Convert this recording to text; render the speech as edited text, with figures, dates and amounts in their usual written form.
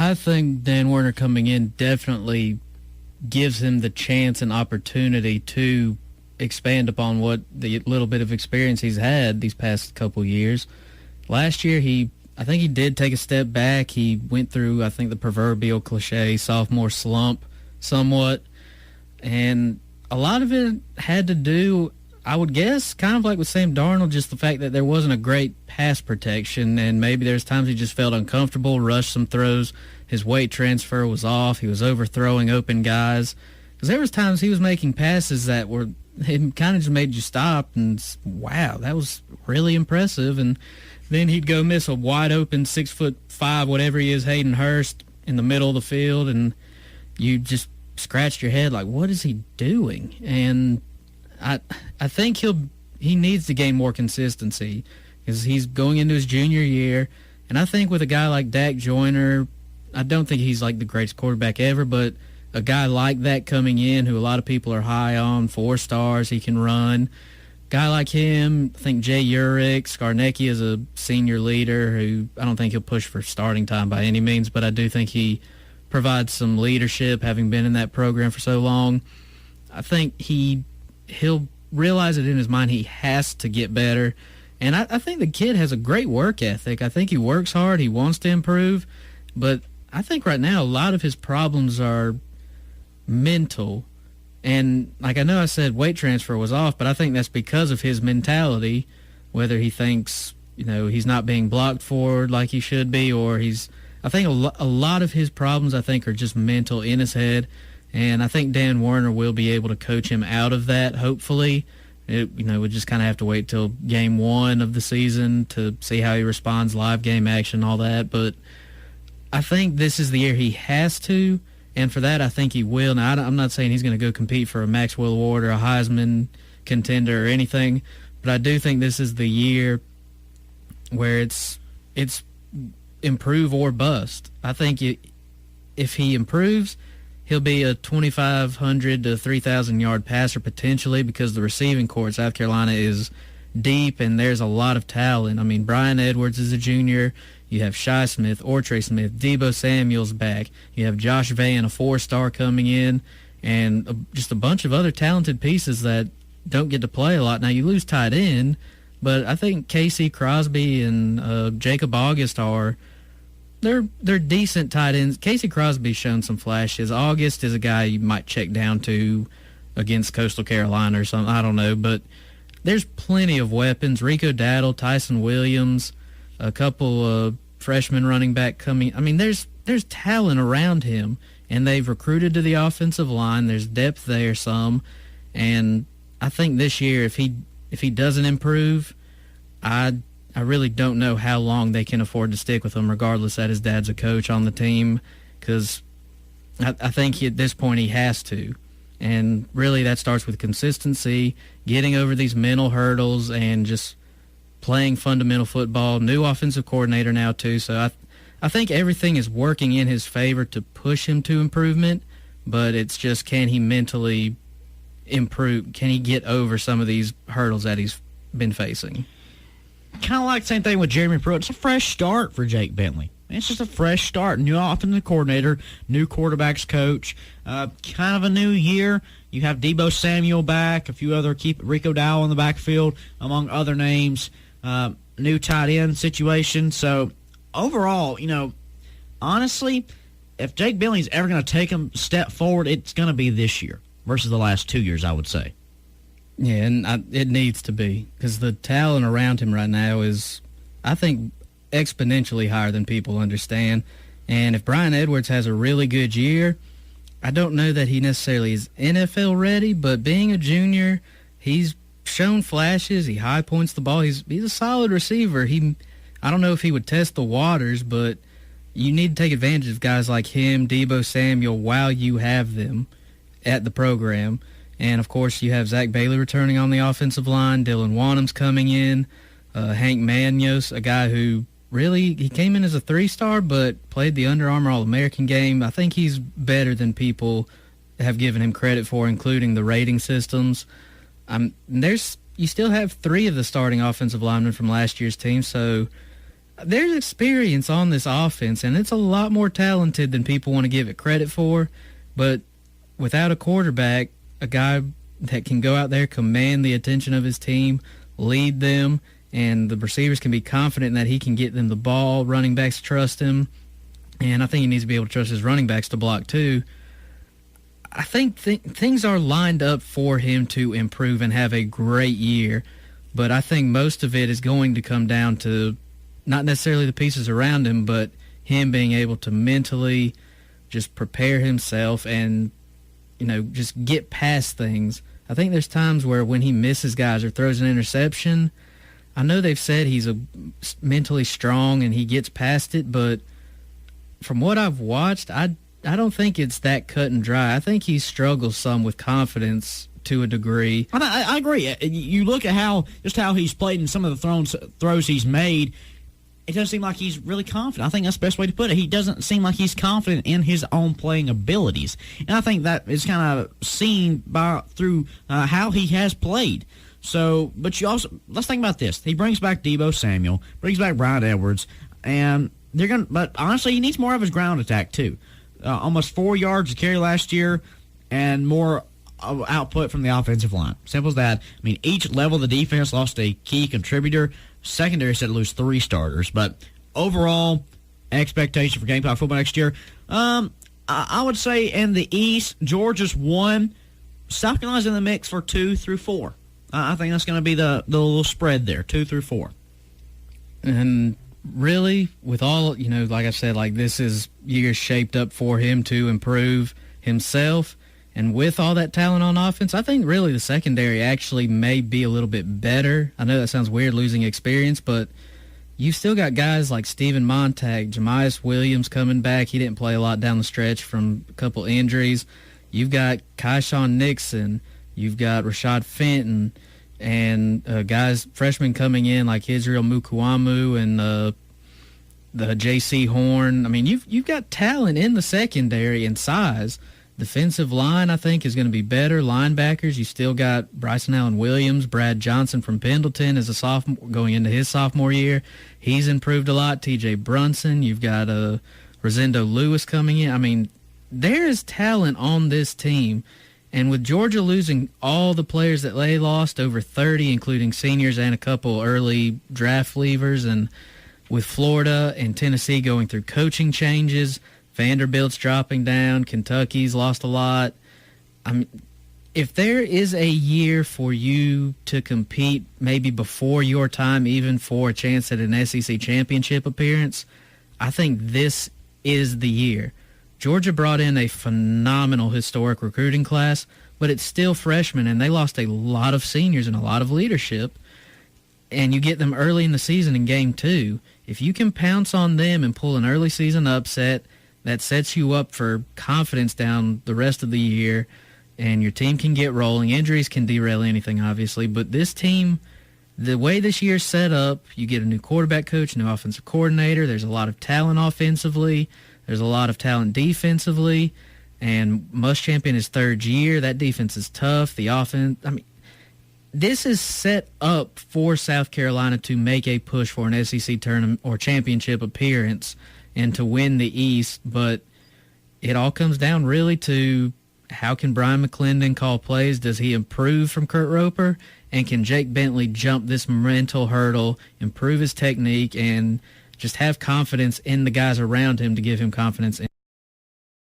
I think Dan Werner coming in definitely gives him the chance and opportunity to expand upon what the little bit of experience he's had these past couple years. Last year, I think he did take a step back. He went through, I think, the proverbial cliche sophomore slump somewhat, and a lot of it had to do, I would guess, kind of like with Sam Darnold, just the fact that there wasn't a great pass protection, and maybe there's times he just felt uncomfortable, rushed some throws. His weight transfer was off. He was overthrowing open guys. Because there was times he was making passes that were, it kind of just made you stop and, wow, that was really impressive. And then he'd go miss a wide open 6'5", whatever he is, Hayden Hurst in the middle of the field, and you just scratched your head like, what is he doing? And I think he needs to gain more consistency because he's going into his junior year, and I think with a guy like Dak Joyner, I don't think he's like the greatest quarterback ever, but a guy like that coming in who a lot of people are high on, 4 stars, he can run. Guy like him, I think Jay Urich, Skarnecki is a senior leader who I don't think he'll push for starting time by any means, but I do think he provides some leadership, having been in that program for so long. I think he'll realize it in his mind he has to get better. And I think the kid has a great work ethic. I think he works hard. He wants to improve. But I think right now a lot of his problems are mental. And like I know I said weight transfer was off, but I think that's because of his mentality, whether he thinks, he's not being blocked forward like he should be, or I think a lot of his problems, I think, are just mental in his head. And I think Dan Werner will be able to coach him out of that, hopefully. We'll just kind of have to wait till game 1 of the season to see how he responds, live game action, all that. But I think this is the year he has to, and for that I think he will. Now, I'm not saying he's going to go compete for a Maxwell Award or a Heisman contender or anything, but I do think this is the year where it's improve or bust. I think if he improves, he'll be a 2,500 to 3,000 yard passer potentially, because the receiving corps at South Carolina is deep and there's a lot of talent. I mean, Brian Edwards is a junior. You have Shi Smith, Ortre Smith, Debo Samuel's back. You have Josh Vann, a 4-star coming in, and just a bunch of other talented pieces that don't get to play a lot. Now, you lose tight end, but I think Casey Crosby and Jacob August they're decent tight ends. Casey Crosby's shown some flashes. August is a guy you might check down to against Coastal Carolina or something. I don't know, but there's plenty of weapons. Rico Daddle, Tyson Williams, a couple of freshman running back coming. I mean, there's talent around him, and they've recruited to the offensive line. There's depth there some, and I think this year if he doesn't improve, I really don't know how long they can afford to stick with him, regardless that his dad's a coach on the team, because I think at this point he has to. And really that starts with consistency, getting over these mental hurdles, and just playing fundamental football. New offensive coordinator now too, so I think everything is working in his favor to push him to improvement, but it's just, can he mentally improve? Can he get over some of these hurdles that he's been facing? Kind of like the same thing with Jeremy Pruitt. It's a fresh start for Jake Bentley. It's just a fresh start. New offensive coordinator, new quarterbacks coach, kind of a new year. You have Debo Samuel back, a few other, keep Rico Dowell in the backfield, among other names. New tight end situation. So overall, honestly, if Jake Bentley's ever going to take a step forward, it's going to be this year versus the last 2 years, I would say. Yeah, and it needs to be, because the talent around him right now is, I think, exponentially higher than people understand. And if Brian Edwards has a really good year, I don't know that he necessarily is NFL ready, but being a junior, he's shown flashes. He high points the ball. He's a solid receiver. I don't know if he would test the waters, but you need to take advantage of guys like him, Debo Samuel, while you have them at the program. And, of course, you have Zach Bailey returning on the offensive line. Dylan Wanham's coming in. Hank Manos, a guy who really, he came in as a 3-star but played the Under Armour All-American game. I think he's better than people have given him credit for, including the rating systems. You still have 3 of the starting offensive linemen from last year's team, so there's experience on this offense, and it's a lot more talented than people want to give it credit for. But without a quarterback, a guy that can go out there, command the attention of his team, lead them, and the receivers can be confident that he can get them the ball, running backs trust him, and I think he needs to be able to trust his running backs to block too. I think things are lined up for him to improve and have a great year, but I think most of it is going to come down to not necessarily the pieces around him, but him being able to mentally just prepare himself and, just get past things. I think there's times where when he misses guys or throws an interception, I know they've said he's mentally strong and he gets past it, but from what I've watched, I don't think it's that cut and dry. I think he struggles some with confidence to a degree. I agree. You look at how he's played and some of the throws he's made, it doesn't seem like he's really confident. I think that's the best way to put it. He doesn't seem like he's confident in his own playing abilities. And I think that is kind of seen through how he has played. So, but let's think about this. He brings back Deebo Samuel, brings back Brian Edwards, and but honestly, he needs more of his ground attack too. Almost 4 yards to carry last year, and more output from the offensive line. Simple as that. I mean, each level of the defense lost a key contributor. Secondary said to lose 3 starters, but overall expectation for Gamecock football next year, I would say in the East, Georgia's 1, South Carolina's in the mix for 2 through 4. I think that's going to be the little spread there, 2 through 4. And really, with all, like I said, like this is years shaped up for him to improve himself. And with all that talent on offense, I think really the secondary actually may be a little bit better. I know that sounds weird, losing experience, but you've still got guys like Steven Montag, Jamias Williams coming back. He didn't play a lot down the stretch from a couple injuries. You've got Kyshawn Nixon. You've got Rashad Fenton. And guys, freshmen coming in like Israel Mukuamu and the J.C. Horn. I mean, you've got talent in the secondary and size. Defensive line, I think, is going to be better. Linebackers, you still got Bryson Allen Williams, Brad Johnson from Pendleton as a sophomore going into his sophomore year. He's improved a lot. T.J. Brunson, you've got Rosendo Lewis coming in. I mean, there is talent on this team. And with Georgia losing all the players that they lost, over 30, including seniors and a couple early draft leavers, and with Florida and Tennessee going through coaching changes, Vanderbilt's dropping down, Kentucky's lost a lot. I mean, if there is a year for you to compete maybe before your time, even for a chance at an SEC championship appearance, I think this is the year. Georgia brought in a phenomenal historic recruiting class, but it's still freshmen, and they lost a lot of seniors and a lot of leadership, and you get them early in the season in Game 2. If you can pounce on them and pull an early season upset, that sets you up for confidence down the rest of the year, and your team can get rolling. Injuries can derail anything, obviously, but this team, the way this year's set up, you get a new quarterback coach, new offensive coordinator. There's a lot of talent offensively. There's a lot of talent defensively, and Muschamp in his 3rd year. That defense is tough. The offense, I mean, this is set up for South Carolina to make a push for an SEC tournament or championship appearance and to win the East, but it all comes down really to how can Brian McClendon call plays? Does he improve from Kurt Roper? And can Jake Bentley jump this mental hurdle, improve his technique, and just have confidence in the guys around him to give him confidence in